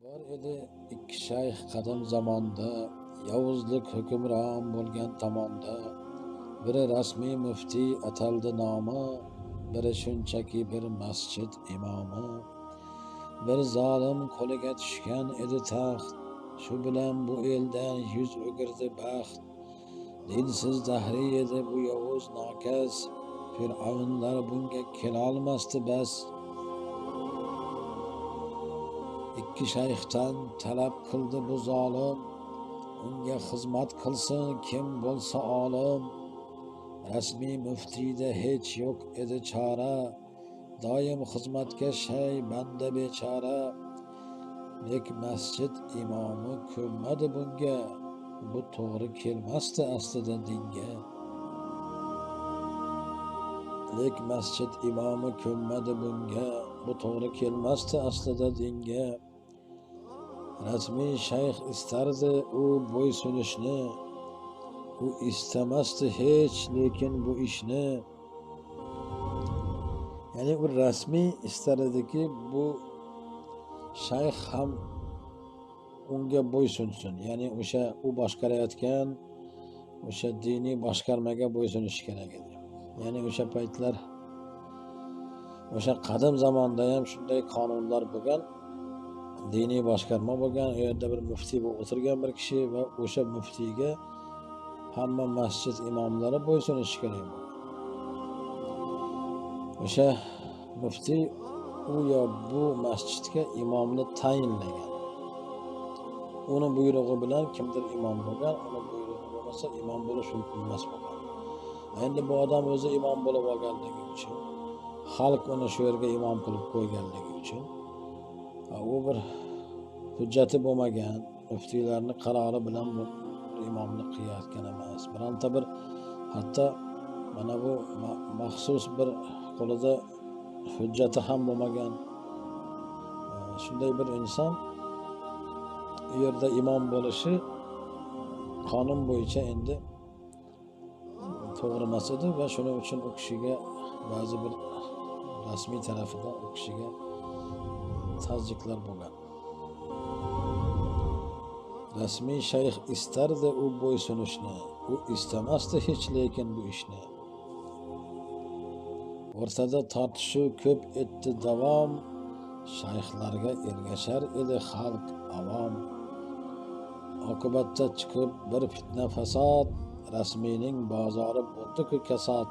Bor edi ikki shayx qadim zamonda, Yovuzlik hukmron bo'lgan tomonda. Biri rasmiy muftiy ataldi nomi, biri shunchaki bir masjid imomi. Bir zolim qo'liga tushgan edi taxt, shu bilan bu eldan yuz o'girdi baxt. Dinsiz dahriy edi bu yovuz nokas, Fir'avnlar bunga kelolmasdi bas. İkki shayxdan talab qildi bu zolim, unga xizmat qilsin kim bo'lsa olim. Rasmiy muftiyda hech yo'q edi chora, doim xizmatga shay banda bechora. Lek masjid imomi ko'nmadi bunga, bu to'g'ri kelmasdi aslida dinga. Lek masjid imomi ko'nmadi bunga, bu to'g'ri kelmasdi aslida dinga. Rasmiy shayx istardi u bo'ysunishni, u istamasdi hech lekin bu ishni. Ya'ni u rasmiy istar ediki bu shayx ham unga bo'ysunsin. Ya'ni u boshqarayotgan o'sha diniy boshqarmaga bo'ysunishi kerak edi. Ya'ni o'sha paytlar o'sha qadim zamonda ham shunday qonunlar bo'lgan. Diniy boshqarma bo'lgan, u yerda bir muftiy bo'lib o'tirgan bir kishi va o'sha muftiyga hamma masjid imomlari bo'ysunishi kerak bo'lgan. O'sha muftiy u yo bu masjidga imomni tayinlagan. Uni buyrug'i bilan kimdir imom bo'lgan, uni buyrug'i bo'lmasa imom bo'lish mumkin emas bo'lgan. Endi bu odam o'zi imom bo'lib olganligi uchun, xalq uni shu yerga imom qilib qo'yganligi uchun, u bir hujjati bo'lmagan, muftiylarning qarori bilan bu imomlik qilayotgan emas. Bironta bir hatto mana bu maxsus bir qo'lida hujjati ham bo'lmagan shunday bir inson u yerda imom bo'lishi qonun bo'yicha endi to'g'ri emas edi va shuning uchun u kishiga ba'zi bir rasmiy tarafidan u kishiga tazyiqlar bo'lgan. Rasmiy shayx istardi u bo'ysunishni, u istamasdi hech lekin bu ishni. O'rtada tortishuv ko'p etdi davom, shayxlarga ergashar edi xalq avom. Oqibatda chiqib bir fitna fasod, rasmiyning bozori bo'ldi-ku kasod.